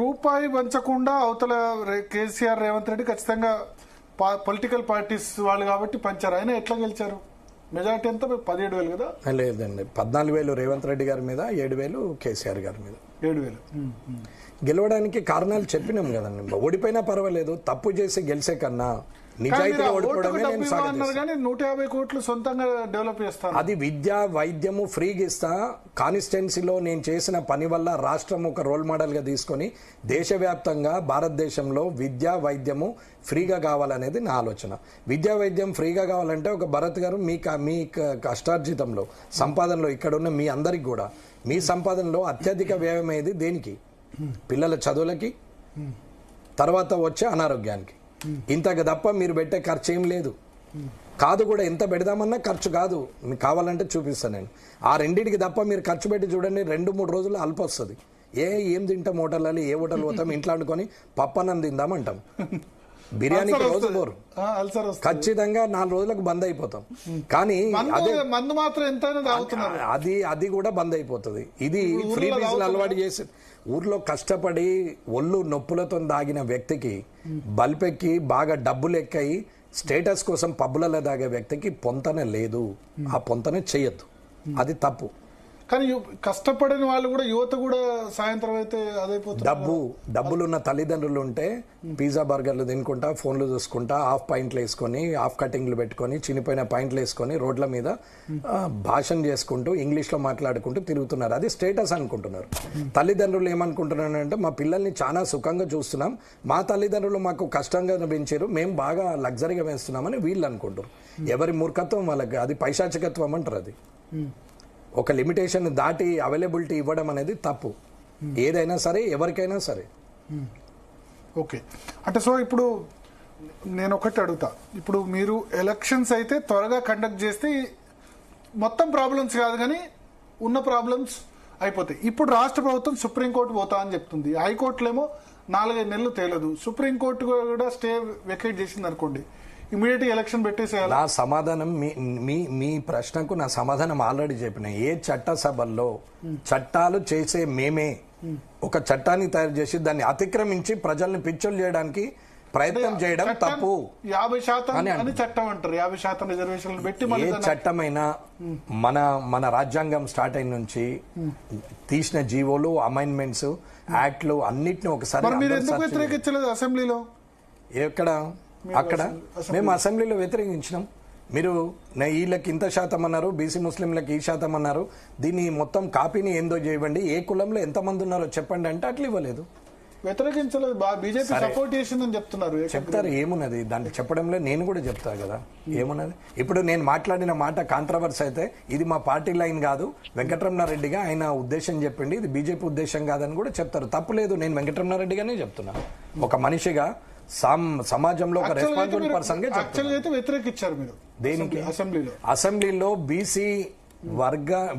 రూపాయి పంచకుండా అవతల కేసీఆర్ రేవంత్ రెడ్డి ఖచ్చితంగా పొలిటికల్ పార్టీస్ వాళ్ళు కాబట్టి పంచారు. ఆయన ఎట్లా గెలిచారు? మెజార్టీ ఎంత? 17,000 కదా? లేదండి, 14,000 రేవంత్ రెడ్డి గారి మీద, 7,000 కేసీఆర్ గారి మీద. 7,000 గెలవడానికి కారణాలు చెప్పినాం కదండి. ఓడిపోయినా పర్వాలేదు, తప్పు చేసి గెలిచే కన్నా నిజాయితీగా ఓడిపోవడమే నేను కానీ 150 కోట్లు సొంతంగా డెవలప్ చేస్తాను. అది విద్య వైద్యము ఫ్రీగా ఇస్తా. కాన్స్టిట్యున్సీలో నేను చేసిన పని వల్ల రాష్ట్రం ఒక రోల్ మోడల్ గా తీసుకొని దేశవ్యాప్తంగా భారతదేశంలో విద్య వైద్యము ఫ్రీగా కావాలనేది నా ఆలోచన. విద్యా వైద్యం ఫ్రీగా కావాలంటే ఒక భరత్ గారు మీ కష్టార్జితంలో సంపాదనలో ఇక్కడున్న మీ అందరికి కూడా మీ సంపాదనలో అత్యధిక వ్యయం అయ్యేది దేనికి? పిల్లల చదువులకి, తర్వాత వచ్చే అనారోగ్యానికి. ఇంతకు తప్ప మీరు పెట్టే ఖర్చు ఏం లేదు. కాదు కూడా ఎంత పెడదామన్నా ఖర్చు కాదు. మీకు కావాలంటే చూపిస్తాను నేను. ఆ రెండింటికి తప్ప మీరు ఖర్చు పెట్టి చూడండి, 2-3 రోజులు అల్ప వస్తుంది. ఏం తింటాం హోటల్లో, ఏ హోటల్ పోతాం, ఇంట్లో వండుకొని పప్పన్నం తిందామంటాం. బిర్యానీకి రోజు పోరు, ఖచ్చితంగా 4 రోజులకు బంద్ అయిపోతాం. కానీ అదే మందు మాత్రం ఎంత అది కూడా బంద్ అయిపోతుంది. ఇది ఫ్రీ పీసులు అలవాటు చేసి ఊర్లో కష్టపడి ఒళ్ళు నొప్పులతో దాగిన వ్యక్తికి బల్పెక్కి బాగా డబ్బులు ఎక్కాయి స్టేటస్ కోసం పబ్బులలో దాగే వ్యక్తికి పొంతన లేదు. ఆ పొంతన చెయ్యొద్దు, అది తప్పు. కానీ కష్టపడిన వాళ్ళు కూడా, యువత కూడా సాయంత్రం అయితే అదైపోతుంది. డబ్బులున్న తల్లిదండ్రులు ఉంటే పిజ్జా బర్గర్లు తినుకుంటా, ఫోన్లు చూసుకుంటా, హాఫ్ పాయింట్లు వేసుకొని, హాఫ్ కటింగ్లు పెట్టుకొని, చినిపోయిన పాయింట్లు వేసుకొని రోడ్ల మీద భాషణ చేసుకుంటూ ఇంగ్లీష్లో మాట్లాడుకుంటూ తిరుగుతున్నారు. అది స్టేటస్ అనుకుంటున్నారు. తల్లిదండ్రులు ఏమనుకుంటున్నారంటే మా పిల్లల్ని చాలా సుఖంగా చూస్తున్నాం, మా తల్లిదండ్రులు మాకు కష్టంగా పెంచారు, మేము బాగా లగ్జరీగా వేస్తున్నామని వీళ్ళు అనుకుంటారు. ఎవరి మూర్ఖత్వం వాళ్ళకి. అది పైశాచికత్వం అంటారు. అది ఒక లిమిటేషన్ దాటి అవైలబిలిటీ ఇవ్వడం అనేది తప్పు. ఏదైనా సరే, ఎవరికైనా సరే. ఓకే, అంటే సో ఇప్పుడు నేను ఒకటి అడుగుతా. ఇప్పుడు మీరు ఎలక్షన్స్ అయితే త్వరగా కండక్ట్ చేస్తే మొత్తం ప్రాబ్లమ్స్ కాదు కానీ ఉన్న ప్రాబ్లమ్స్ అయిపోతాయి. ఇప్పుడు రాష్ట్ర ప్రభుత్వం సుప్రీంకోర్టు పోతా అని చెప్తుంది. హైకోర్టులో ఏమో 4-5 నెలలు తేలదు. సుప్రీంకోర్టు కూడా స్టే వెకేట్ చేసింది అనుకోండి, ఇమీడియట్ ఎలక్షన్ పెట్టేసేయాలి. నా సమాధానం మీ ప్రశ్నకు నా సమాధానం ఆల్రెడీ చెప్పిన. ఏ చట్టసభల్లో చట్టాలు చేసే మేమే ఒక చట్టాన్ని తయారు చేసి దాన్ని అతిక్రమించి ప్రజల్ని పిచ్చోలు చేయడానికి ప్రయత్నం చేయడం తప్పు. 50% అని చట్టం అంటారు. 50% రిజర్వేషన్లు పెట్టి ఏ చట్టమైనా మన రాజ్యాంగం స్టార్ట్ అయిన నుంచి తీసిన జీవోలు, అమైన్మెంట్స్, యాక్ట్లు అన్నిటిని ఒకసారి మీరు ఎందుకు వ్యతిరేకించలేదు అసెంబ్లీలో? ఎక్కడ? అక్కడ మేము అసెంబ్లీలో వ్యతిరేకించినాం. మీరు వీళ్ళకి ఇంత శాతం అన్నారు, బీసీ ముస్లింలకు ఈ శాతం అన్నారు, దీన్ని మొత్తం కాపీని ఏందో చేయండి, ఏ కులంలో ఎంతమంది ఉన్నారో చెప్పండి అంటే అట్లా ఇవ్వలేదు. వ్యతిరేకించలేదు, బీజేపీ సపోర్ట్ చేసిందని చెప్తున్నారు. చెప్తారు, ఏమున్నది దాన్ని చెప్పడంలో? నేను కూడా చెప్తా కదా ఏమున్నది. ఇప్పుడు నేను మాట్లాడిన మాట కాంట్రవర్సీ అయితే ఇది మా పార్టీ లైన్ కాదు, వెంకటరమణారెడ్డిగా ఆయన ఉద్దేశం చెప్పింది, ఇది బీజేపీ ఉద్దేశం కాదని కూడా చెప్తారు. తప్పలేదు, నేను వెంకటరమణారెడ్డిగానే చెప్తున్నా. ఒక మనిషిగా సమాజంలో ఒక రెస్పాన్సిబుల్ పర్సన్ గా వ్యతిరేకించారు మీరు. దేనికి? అసెంబ్లీలో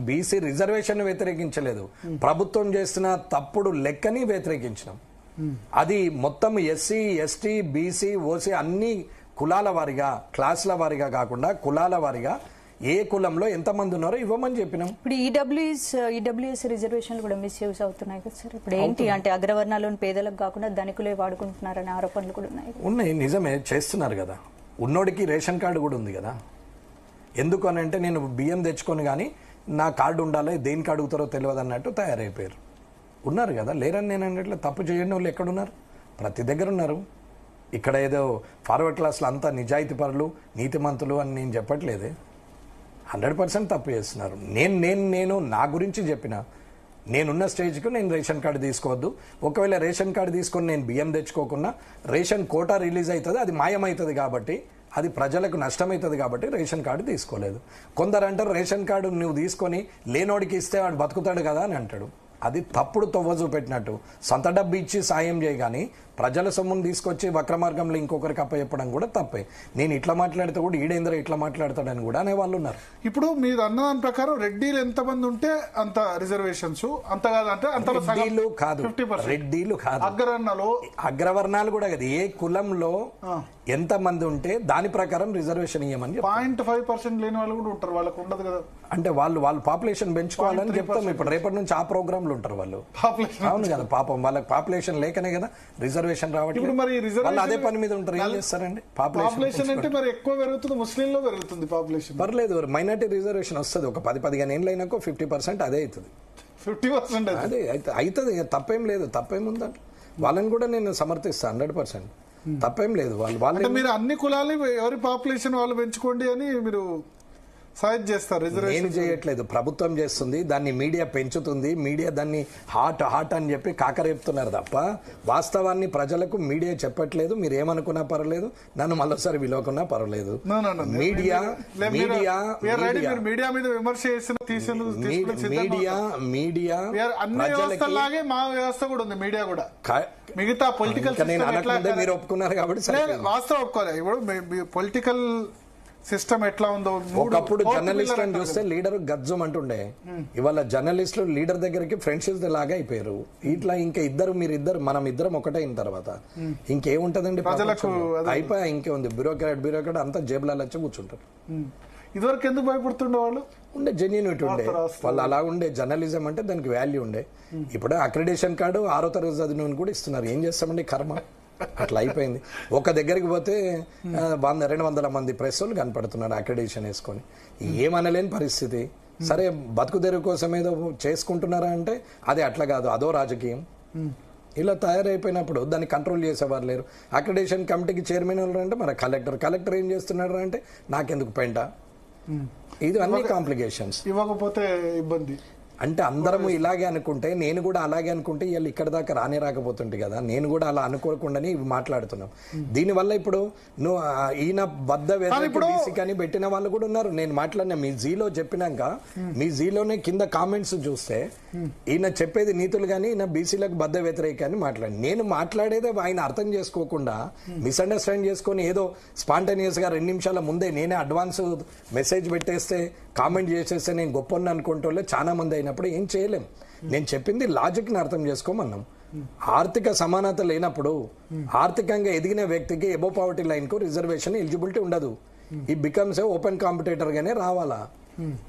బీసీ రిజర్వేషన్ వ్యతిరేకించలేదు, ప్రభుత్వం చేసిన తప్పుడు లెక్కని వ్యతిరేకించినాం. అది మొత్తం ఎస్సీ, ఎస్టీ, బీసీ, ఓసీ అన్ని కులాల వారిగా, క్లాసుల వారిగా కాకుండా కులాల వారిగా ఏ కులంలో ఎంతమంది ఉన్నారో ఇవ్వమని చెప్పినాం. ఇప్పుడు ఈడబ్ల్యూఎస్ రిజర్వేషన్లు కూడా మిస్యూజ్ అవుతున్నాయి కదా సార్. ఇప్పుడు ఏంటి అంటే అగ్రవర్ణాల్లోని పేదలకు కాకుండా ధనికులే వాడుకుంటున్నారనే ఆరోపణలు కూడా ఉన్నాయి. నిజమే, చేస్తున్నారు కదా. ఉన్నోడికి రేషన్ కార్డు కూడా ఉంది కదా. ఎందుకు అని అంటే నేను బియ్యం తెచ్చుకొని కానీ నా కార్డు ఉండాలి, దేనికి అడుగుతారో తెలియదు అన్నట్టు తయారైపోయారు. ఉన్నారు కదా, లేరని నేను అన్నట్లు. తప్పు చేయని వాళ్ళు ఎక్కడున్నారు? ప్రతి దగ్గర ఉన్నారు. ఇక్కడ ఏదో ఫార్వర్డ్ క్లాస్లో అంతా నిజాయితీ పరులు, నీతిమంతులు అని నేను చెప్పట్లేదే. 100% తప్పు చేస్తున్నారు. నేను నా గురించి చెప్పిన, నేనున్న స్టేజ్కి నేను రేషన్ కార్డు తీసుకోవద్దు. ఒకవేళ రేషన్ కార్డు తీసుకొని నేను బియ్యం తెచ్చుకోకుండా రేషన్ కోటా రిలీజ్ అవుతుంది, అది మాయమవుతుంది కాబట్టి, అది ప్రజలకు నష్టమవుతుంది కాబట్టి రేషన్ కార్డు తీసుకోలేదు. కొందరు అంటారు రేషన్ కార్డు నువ్వు తీసుకొని లేనోడికి ఇస్తే వాడు బతుకుతాడు కదా అని అంటాడు. అది తప్పుడు తొవ్వ చూపెట్టినట్టు. సొంత డబ్బు ఇచ్చి సాయం చేయగాని ప్రజల సొమ్మును తీసుకొచ్చి వక్రమార్గంలో ఇంకొకరికి అప్పచెప్పడం కూడా తప్పే. నేను ఇట్లా మాట్లాడితే కూడా ఈడేంద్ర ఇట్లా మాట్లాడతాడని కూడా అనే వాళ్ళు ఉన్నారు. ఇప్పుడు మీరు అన్నదాని ప్రకారం రెడ్డిలు ఎంతమంది ఉంటే అంత రిజర్వేషన్స్, అంత కాదంటే రెడ్డిలు కాదు, రెడ్డిలు కాదు, అగ్రవర్ణాలు కూడా కాదు. ఏ కులంలో ఎంత మంది ఉంటే దాని ప్రకారం రిజర్వేషన్ ఇవ్వమని చెప్తాం. 0.5% లేని వాళ్ళు కూడా ఉంటారు, వాళ్ళకు ఉండదు కదా అంటే వాళ్ళు పాపులేషన్ పెంచుకోవాలని చెప్తాం. ఇప్పుడు రేపటి నుంచి ఆ ప్రోగ్రాంలు ఉంటారు వాళ్ళు. పాపులేషన్. అవును కదా, పాపం వాళ్ళకి పాపులేషన్ లేకనే కదా రిజర్వేషన్ రావట్లేదు. ఇప్పుడు మరి వాళ్ళు అదే పని మీద ఉంటారు, ఏం చేస్తారండి? పాపులేషన్ అంటే మరి ఎక్కువ పెరుగుతుంది, ముస్లింలో పెరుగుతుంది పాపులేషన్. పర్లేదు, మైనార్టీ రిజర్వేషన్ వస్తుంది. ఒక 10-15 ఏళ్ళు అయినాక 50% అదే అవుతుంది. 50% అదే అవుతుంది, తప్పేం లేదు. తప్పేముందంటే వాళ్ళని కూడా నేను సమర్థిస్తాను 100%. తప్పేం లేదు. వాళ్ళు మీరు అన్ని కులాలు ఎవరి పాపులేషన్ వాళ్ళు పెంచుకోండి అని మీరు సహాయం చేస్తారు. నేను చేయట్లేదు, ప్రభుత్వం చేస్తుంది. దాన్ని మీడియా పెంచుతుంది. మీడియా దాన్ని హాట్ అని చెప్పి కాకరేపుతున్నారు తప్ప వాస్తవాన్ని ప్రజలకు మీడియా చెప్పట్లేదు. మీరు ఏమనుకున్నా పర్వాలేదు, నన్ను మళ్ళీసారి విలువకున్నా పర్వాలేదు. మీడియా మీడియా మీద విమర్శ మీడియా అన్ని వ్యవస్థలాగే మా వ్యవస్థ కూడా ఉంది. మీడియా కూడా మిగతా పొలిటికల్ మీరు ఒప్పుకున్నారు కాబట్టి వాస్తవం ఒప్పుకోలేదు. ఇప్పుడు పొలిటికల్ సిస్టమ్ ఎట్లా ఉందో, ఒకప్పుడు జర్నలిస్టులను చూస్తే లీడర్ గజ్జం అంటుండే, ఇవాళ జర్నలిస్టులు లీడర్ దగ్గరికి ఫ్రెండ్షిప్ లాగా అయిపోయారు. ఇట్లా ఇంకా మనం ఇద్దరం ఒకటే అయిన తర్వాత ఇంకేముంటదండి? అయిపోయా, ఇంకేముంది? బ్యూరోక్రాట్ అంతా జేబులలో వచ్చి కూర్చుంటారు. ఇదివరకు ఎందుకు భయపడుతుండే వాళ్ళు? ఉండే జెన్యూనిటీ ఉండే, వాళ్ళు అలా ఉండే. జర్నలిజం అంటే దానికి వాల్యూ ఉండే. ఇప్పుడు అక్రిడేషన్ కార్డు 6వ తరగతి చదివిన కూడా ఇస్తున్నారు. ఏం చేస్తామండి, కర్మ అట్లా అయిపోయింది. ఒక దగ్గరికి పోతే 100-200 మంది ప్రెస్ వాళ్ళు కనపడుతున్నారు అక్రిడేషన్ వేసుకొని. ఏమనలేని పరిస్థితి. సరే, బతుకు తెరువు కోసం ఏదో చేసుకుంటున్నారా అంటే అది అట్లా కాదు, అదో రాజకీయం. ఇలా తయారైపోయినప్పుడు దాన్ని కంట్రోల్ చేసేవారు లేరు. అక్రిడేషన్ కమిటీకి చైర్మన్ ఎవరు అంటే మన కలెక్టర్ ఏం చేస్తున్నాడు అంటే నాకెందుకు పెంట. ఇది అన్ని కాంప్లికేషన్స్. ఇవ్వకపోతే ఇబ్బంది. అంటే అందరము ఇలాగే అనుకుంటే, నేను కూడా అలాగే అనుకుంటే ఇవాళ ఇక్కడ దాకా రాకపోతుంటే కదా. నేను కూడా అలా అనుకోకుండానే ఇవి మాట్లాడుతున్నాం. దీనివల్ల ఇప్పుడు నువ్వు ఈయన బద్ద బీసీకి పెట్టిన వాళ్ళు కూడా ఉన్నారు. నేను మాట్లాడిన మీ జీలో చెప్పినాక మీ జీలోనే కింద కామెంట్స్ చూస్తే ఈయన చెప్పేది నీతులు కానీ ఈయన బీసీలకు బద్ద వ్యతిరేక అని మాట్లాడి, నేను మాట్లాడేదే ఆయన అర్థం చేసుకోకుండా మిస్అండర్స్టాండ్ చేసుకొని ఏదో స్పాంటేనియస్ గా 2 నిమిషాల ముందే నేనే అడ్వాన్స్ మెసేజ్ పెట్టేస్తే కామెంట్ చేసేస్తే నేను గొప్పని అనుకుంటూ చాలా మంది అయినప్పుడు ఏం చేయలేం. నేను చెప్పింది లాజిక్ ని అర్థం చేసుకోమన్నాం. ఆర్థిక సమానత లేనప్పుడు ఆర్థికంగా ఎదిగిన వ్యక్తికి ఎబో పావర్టీ లైన్ కు రిజర్వేషన్ ఎలిజిబిలిటీ ఉండదు. ఈ బికమ్స్ ఓపెన్ కాంపిటేటర్ గానే రావాలా.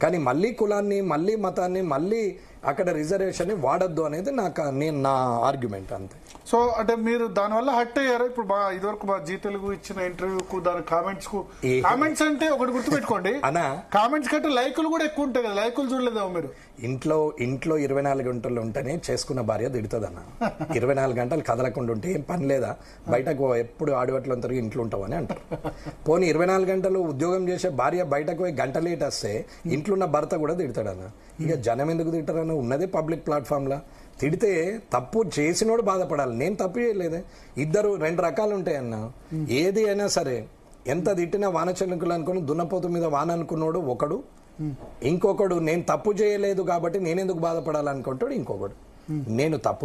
కానీ మళ్ళీ కులాన్ని, మళ్ళీ మతాన్ని, మళ్ళీ అక్కడ రిజర్వేషన్ వాడద్దు అనేది నా ఆర్గ్యుమెంట్ అంతే. సో అంటే మీరు దానివల్ల హట్ అయ్యారా? ఇప్పుడు ఇదివరకు మా జీ తెలుగు ఇచ్చిన ఇంటర్వ్యూకు దాని కామెంట్స్ అంటే ఒకటి గుర్తుపెట్టుకోండి, కామెంట్స్ కంటే లైకులు కూడా ఎక్కువ ఉంటాయి కదా. లైకులు చూడలేదేమో మీరు? ఇంట్లో 24 గంటలు ఉంటేనే చేసుకున్న భార్య తిడుతుందన్న. 24 గంటలు కదలకుండా ఉంటే ఏం పని లేదా, బయటకు ఎప్పుడు ఆడివట్లు తిరిగి ఇంట్లో ఉంటావని అంటారు. పోనీ 24 గంటలు ఉద్యోగం చేసే భార్య బయటకు పోయి గంట లేట్ వస్తే ఇంట్లో ఉన్న భర్త కూడా తిడతాడన్న. ఇక జనం ఎందుకు తింటారన్న? ఉన్నదే పబ్లిక్ ప్లాట్ఫామ్ లా. తిడితే తప్పు చేసినోడు బాధపడాలి. నేను తప్పు చేయలేదే. 2 రకాలు ఉంటాయన్న. ఏది అయినా సరే ఎంత తిట్టినా వాన చెల్లుకులు అనుకుని దున్నపోతు మీద వాన అనుకున్నాడు ఒకడు, ఇంకొకడు నేను తప్పు చేయలేదు కాబట్టి నేనెందుకు బాధపడాలనుకుంటాడు ఇంకొకడు. నేను తప్పు